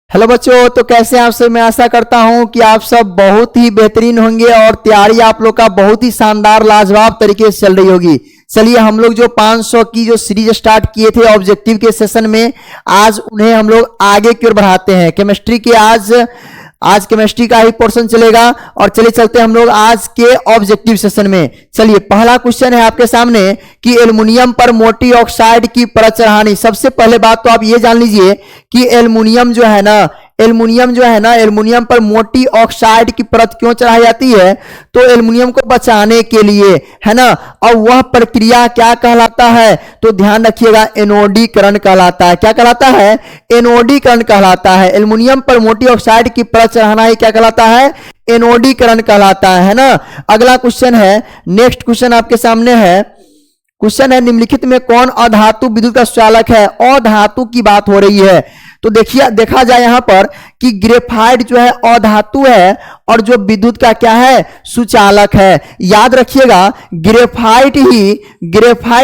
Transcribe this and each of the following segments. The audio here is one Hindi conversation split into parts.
हेलो बच्चों, तो कैसे हैं आप सब। मैं आशा करता हूं कि आप सब बहुत ही बेहतरीन होंगे और तैयारी आप लोग का बहुत ही शानदार लाजवाब तरीके से चल रही होगी। चलिए, हम लोग जो 500 की जो सीरीज स्टार्ट किए थे ऑब्जेक्टिव के सेशन में, आज उन्हें हम लोग आगे की ओर बढ़ाते हैं। केमिस्ट्री के आज केमिस्ट्री का ही पोर्शन चलेगा और चलिए चलते हैं हम लोग आज के ऑब्जेक्टिव सेशन में। चलिए, पहला क्वेश्चन है आपके सामने कि एल्युमिनियम पर मोटी ऑक्साइड की परत चढ़ानी। सबसे पहले बात तो आप ये जान लीजिए कि एल्युमिनियम जो है ना एल्युमिनियम पर मोटी ऑक्साइड की परत क्यों चढ़ाई जाती है, तो एल्युमिनियम को बचाने के लिए, है ना। और वह प्रक्रिया क्या कहलाता है, तो ध्यान रखिएगा, एनोडीकरण कहलाता है। क्या कहलाता है? एनोडीकरण कहलाता है। एल्युमिनियम पर मोटी ऑक्साइड की परत चढ़ाना ही क्या कहलाता है? एनोडीकरण कहलाता है ना। अगला क्वेश्चन है, नेक्स्ट क्वेश्चन आपके सामने है। क्वेश्चन है, निम्नलिखित में कौन अधातु विद्युत का सुचालक है? अधातु की बात हो रही है। तो देखिए, देखा जाए यहां पर कि ग्रेफाइट जो है अधातु है और जो विद्युत का क्या है? सुचालक है। याद रखिएगा, ग्रेफाइट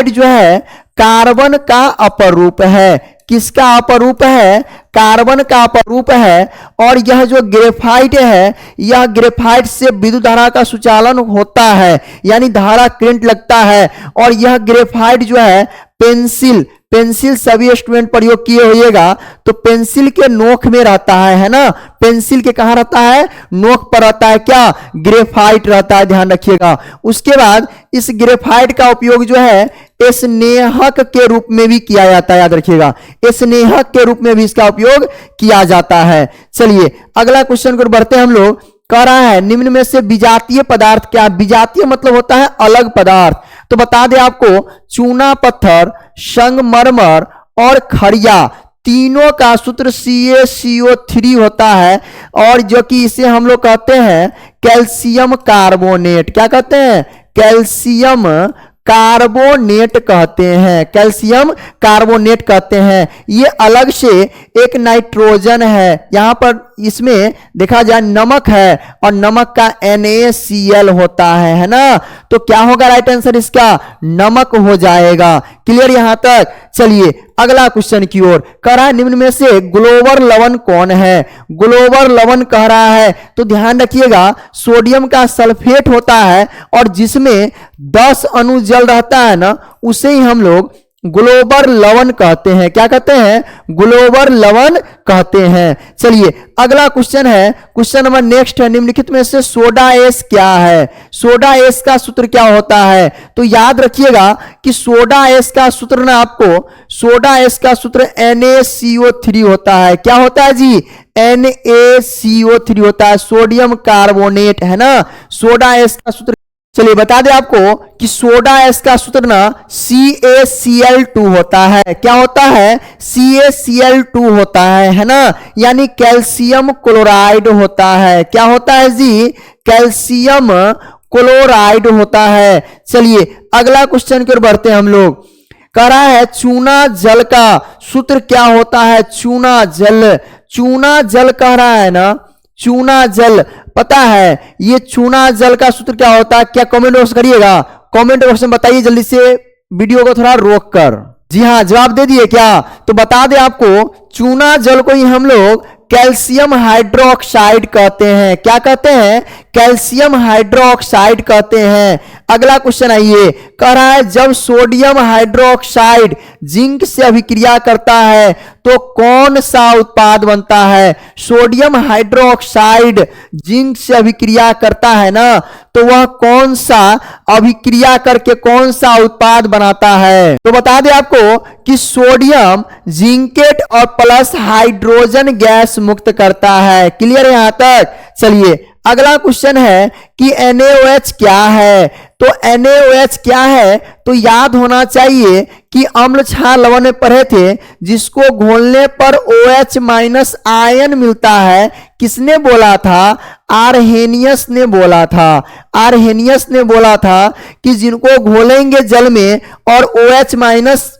जो है कार्बन का अपरूप है। किसका अपरूप है? कार्बन का अपरूप है। और यह जो ग्रेफाइट है, यह ग्रेफाइट से विद्युत धारा का सुचालन होता है, यानी धारा करंट लगता है। और यह ग्रेफाइट जो है पेंसिल सभी स्टूडेंट प्रयोग किए होइएगा, तो पेंसिल के नोक में रहता है ना। पेंसिल के कहां रहता है? नोक पर रहता है। क्या? ग्रेफाइट रहता है, ध्यान रखिएगा। उसके बाद इस ग्रेफाइट का उपयोग जो है स्नेहक के रूप में भी किया जाता है। याद रखिएगा, स्नेहक के रूप में भी इसका उपयोग किया जाता है। चलिए, अगला क्वेश्चन को बढ़ते हैं हम लोग। कह रहा है, निम्न में से विजातीय पदार्थ क्या? विजातीय मतलब होता है अलग पदार्थ। तो बता दें आपको, चूना पत्थर, संगमरमर और खड़िया, तीनों का सूत्र CaCO3 होता है। और जो कि इसे हम लोग कहते हैं कैल्शियम कार्बोनेट। क्या कहते हैं? कैल्शियम कार्बोनेट कहते हैं। कैल्शियम कार्बोनेट कहते हैं। ये अलग से एक नाइट्रोजन है। यहां पर इसमें देखा जाए नमक है और नमक का NaCl होता है ना। तो क्या होगा राइट आंसर इसका? नमक हो जाएगा। क्लियर यहां तक? चलिए, अगला क्वेश्चन की ओर। कह रहा है, निम्न में से ग्लोबल लवण कौन है? ग्लोबल लवण कह रहा है, तो ध्यान रखिएगा, सोडियम का सल्फेट होता है और जिसमें 10 अणु जल रहता है ना, उसे ही हम लोग ग्लोबल लवण कहते हैं। क्या कहते हैं? ग्लोबल लवण कहते हैं। चलिए, अगला क्वेश्चन है, क्वेश्चन नंबर नेक्स्ट है, निम्नलिखित में से सोडा एस क्या है? सोडा एस का सूत्र क्या होता है? तो याद रखिएगा कि सोडा एस का सूत्र ना आपको, सोडा एस का सूत्र NaCO3 होता है। क्या होता है जी? NaCO3 होता है, सोडियम कार्बोनेट, है ना। सोडा एस का सूत्र, चलिए बता दें आपको कि सोडा एस का सूत्र ना CaCl2 होता है। क्या होता है? CaCl2 होता है ना। यानी कैल्शियम क्लोराइड होता है। क्या होता है जी? कैल्शियम क्लोराइड होता है। चलिए, अगला क्वेश्चन की ओर बढ़ते हैं हम लोग। कह रहा है, चूना जल का सूत्र क्या होता है? चूना जल कह रहा है ना। चूना जल पता है, ये चूना जल का सूत्र क्या होता है? क्या कमेंट बॉक्स करिएगा, कमेंट बॉक्स में बताइए जल्दी से, वीडियो को थोड़ा रोक कर। जी हाँ, जवाब दे दिए क्या? तो बता दें आपको, चूना जल को ही हम लोग कैल्शियम हाइड्रोक्साइड कहते हैं। क्या कहते हैं? कैल्शियम हाइड्रोक्साइड कहते हैं। अगला क्वेश्चन आइए। कह रहा है, जब सोडियम हाइड्रोक्साइड जिंक से अभिक्रिया करता है तो कौन सा उत्पाद बनता है? सोडियम हाइड्रोक्साइड जिंक से अभिक्रिया करता है ना, तो वह कौन सा अभिक्रिया करके कौन सा उत्पाद बनाता है? तो बता दें आपको कि सोडियम जिंकेट और प्लस हाइड्रोजन गैस मुक्त करता है। क्लियर है यहां तक? चलिए, अगला क्वेश्चन है कि NaOH क्या है? तो NaOH क्या है? तो याद होना चाहिए कि अम्ल क्षार लवण में पढ़े थे, जिसको घोलने पर OH- आयन मिलता है। किसने बोला था? आरहेनियस ने बोला था। आरहेनियस ने बोला था कि जिनको घोलेंगे जल में और OH-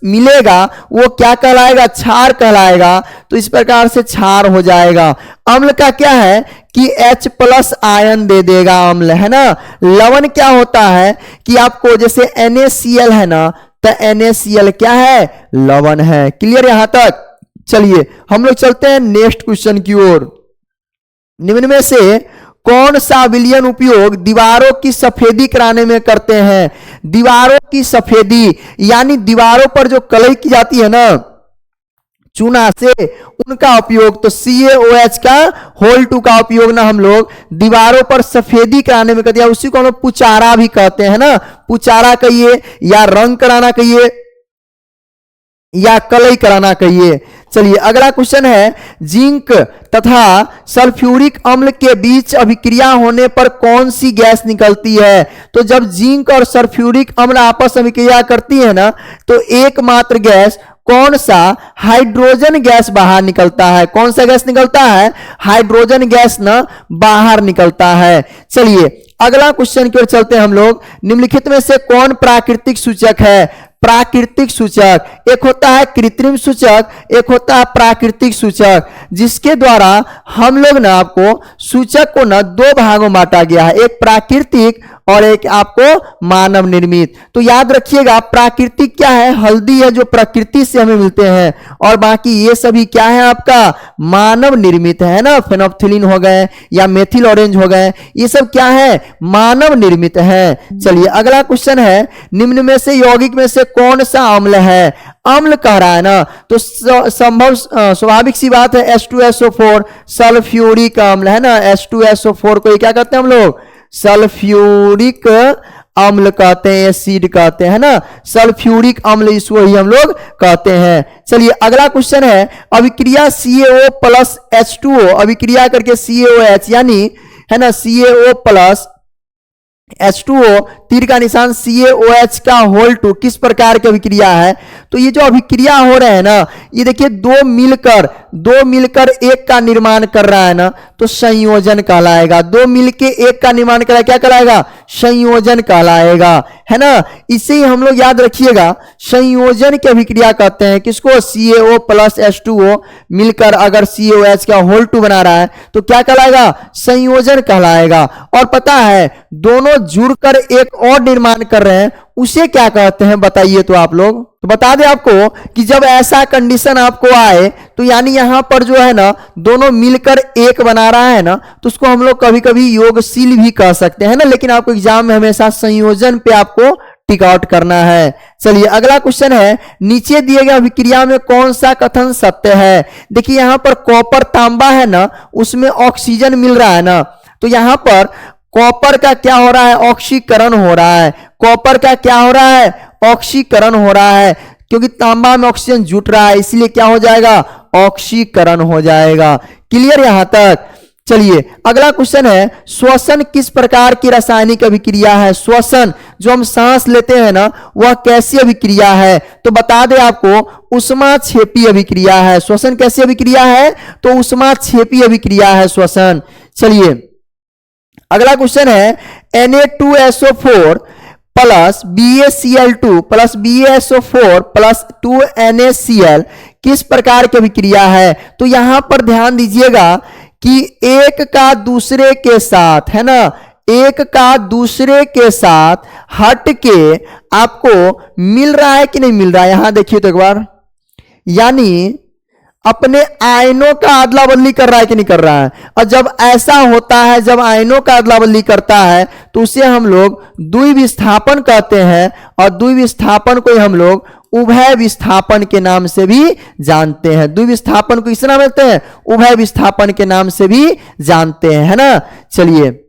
मिलेगा, वो क्या कहलाएगा? क्षार कहलाएगा। तो इस प्रकार से क्षार हो जाएगा। अम्ल का क्या है कि H+ आयन दे देगा अम्ल, है ना। लवण क्या होता है कि आपको जैसे NaCl है ना, तो NaCl क्या है? लवण है। क्लियर यहां तक? चलिए हम लोग चलते हैं नेक्स्ट क्वेश्चन की ओर। निम्न में से कौन सा विलयन उपयोग दीवारों की सफेदी कराने में करते हैं? दीवारों की सफेदी यानी दीवारों पर जो कलई की जाती है ना चूना से, उनका उपयोग, तो CaOH का होल 2 का उपयोग ना हम लोग दीवारों पर सफेदी कराने में करते हैं। उसी को हम लोग पुचारा भी कहते हैं ना, पुचारा कहिए या रंग कराना कहिए या कलई कराना कहिए। चलिए अगला क्वेश्चन है, जिंक तथा सल्फ्यूरिक अम्ल के बीच अभिक्रिया होने पर कौन सी गैस निकलती है? तो जब जिंक और सल्फ्यूरिक अम्ल आपस में अभिक्रिया करती है ना तो एकमात्र गैस कौन सा? हाइड्रोजन गैस बाहर निकलता है। कौन सा गैस निकलता है? हाइड्रोजन गैस ना बाहर निकलता है। चलिए अगला क्वेश्चन की ओर चलते हैं हम लोग। निम्नलिखित में से कौन प्राकृतिक सूचक है? प्राकृतिक सूचक, एक होता है कृत्रिम सूचक, एक होता है प्राकृतिक सूचक, जिसके द्वारा हम लोग ना आपको सूचक को ना दो भागों में बांटा गया है, एक प्राकृतिक और एक आपको मानव निर्मित। तो याद रखिएगा प्राकृतिक क्या है? हल्दी है जो प्रकृति से हमें मिलते हैं, और बाकी ये सभी क्या है आपका मानव निर्मित है ना, फेनोल्फथालीन हो गए या मेथिल ऑरेंज हो गए, ये सब क्या है? मानव निर्मित है। चलिए अगला क्वेश्चन है, निम्न में से यौगिक में से कौन सा अम्ल है? अम्ल कह रहा है ना, तो संभव स्वाभाविक सी बात है H2SO4 सल्फ्यूरिक अम्ल है ना। H2SO4 को क्या कहते हैं हम लोग? सल्फ्यूरिक अम्ल कहते हैं, एसिड कहते हैं ना, सल्फ्यूरिक अम्ल इसको ही हम लोग कहते हैं। चलिए अगला क्वेश्चन है, अभिक्रिया CaO प्लस H2O अभिक्रिया करके CaOH यानी है ना CaO प्लस H2O तीर का निशान CaOH का होल 2 किस प्रकार की अभिक्रिया है? तो ये जो अभिक्रिया हो रहे हैं ना, ये देखिए दो मिलकर एक का निर्माण कर रहा है ना, तो संयोजन कहलाएगा। दो मिलके एक का निर्माण कर रहा है, क्या कहलाएगा? संयोजन कहलाएगा, है ना। इसे ही हम लोग याद रखिएगा, संयोजन की अभिक्रिया कहते हैं किसको? CaO प्लस H2O मिलकर अगर CaOH का होल 2 बना रहा है तो क्या कहलाएगा? संयोजन कहलाएगा। और पता है दोनों जुड़कर एक और निर्माण कर रहे हैं, उसे क्या कहते हैं बताइए तो आप लोग? तो बता दें आपको कि जब ऐसा कंडीशन आपको आए तो यानी यहां पर जो है ना दोनों मिलकर एक बना रहा है ना, तो उसको हम लोग कभी कभी योगशील भी कह सकते हैं ना, लेकिन आपको एग्जाम में हमेशा संयोजन पे आपको टिक आउट करना है। चलिए अगला क्वेश्चन है, नीचे दिए गए अभिक्रिया में कौन सा कथन सत्य है? देखिए यहां पर कॉपर तांबा है ना, उसमें ऑक्सीजन मिल रहा है ना, तो यहां पर कॉपर का क्या हो रहा है? ऑक्सीकरण हो रहा है। कॉपर का क्या हो रहा है? ऑक्सीकरण हो रहा है, क्योंकि तांबा में ऑक्सीजन जुट रहा है, इसलिए क्या हो जाएगा? ऑक्सीकरण हो जाएगा। क्लियर यहां तक? चलिए अगला क्वेश्चन है, श्वसन किस प्रकार की रासायनिक अभिक्रिया है? श्वसन जो हम सांस लेते हैं ना, वह कैसी अभिक्रिया है? तो बता दें आपको ऊष्माक्षेपी अभिक्रिया है। श्वसन कैसी अभिक्रिया है? तो ऊष्माक्षेपी अभिक्रिया है श्वसन। चलिए अगला क्वेश्चन है, Na2SO4 plus BaCl2 plus BaSO4 plus 2NaCl किस प्रकार की अभिक्रिया है? तो यहां पर ध्यान दीजिएगा कि एक का दूसरे के साथ है ना, एक का दूसरे के साथ हट के आपको मिल रहा है कि नहीं मिल रहा है? यहां देखिए तो एक बार, यानी अपने आयनों का अदला बदली कर रहा है कि नहीं कर रहा है? और जब ऐसा होता है, जब आयनों का अदला बदली करता है तो उसे हम लोग द्विविस्थापन कहते हैं, और द्विविस्थापन को हम लोग उभय विस्थापन के नाम से भी जानते हैं। द्विविस्थापन को किस नाम देते हैं? उभय विस्थापन के नाम से भी जानते हैं, है ना। चलिए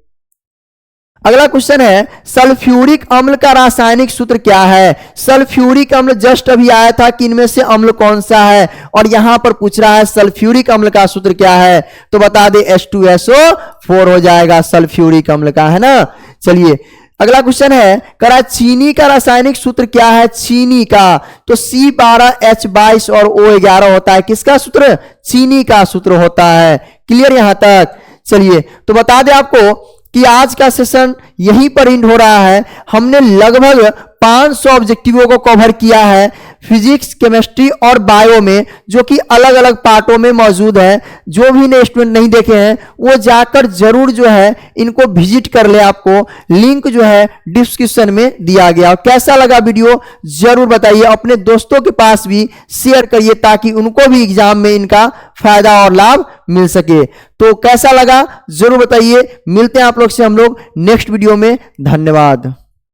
अगला क्वेश्चन है, सल्फ्यूरिक अम्ल का रासायनिक सूत्र क्या है? सल्फ्यूरिक अम्ल जस्ट अभी आया था कि इनमें से अम्ल कौन सा है, और यहां पर पूछ रहा है सल्फ्यूरिक अम्ल का सूत्र क्या है? तो बता दे H2SO4 हो जाएगा सल्फ्यूरिक अम्ल का, है ना। चलिए अगला क्वेश्चन है, करा चीनी का रासायनिक सूत्र क्या है? चीनी का तो C12H22 और O11 होता है। किसका सूत्र? चीनी का सूत्र होता है। क्लियर यहां तक? चलिए तो बता दे आपको कि आज का सेशन यहीं पर एंड हो रहा है। हमने लगभग 500 ऑब्जेक्टिवों को कवर किया है फिजिक्स, केमिस्ट्री और बायो में, जो कि अलग अलग पार्टों में मौजूद है। जो भी ने स्टूडेंट नहीं देखे हैं वो जाकर जरूर जो है इनको विजिट कर ले, आपको लिंक जो है डिस्क्रिप्शन में दिया गया। और कैसा लगा वीडियो जरूर बताइए, अपने दोस्तों के पास भी शेयर करिए ताकि उनको भी एग्जाम में इनका फायदा और लाभ मिल सके। तो कैसा लगा जरूर बताइए। मिलते हैं आप लोग से हम लोग नेक्स्ट वीडियो में। धन्यवाद।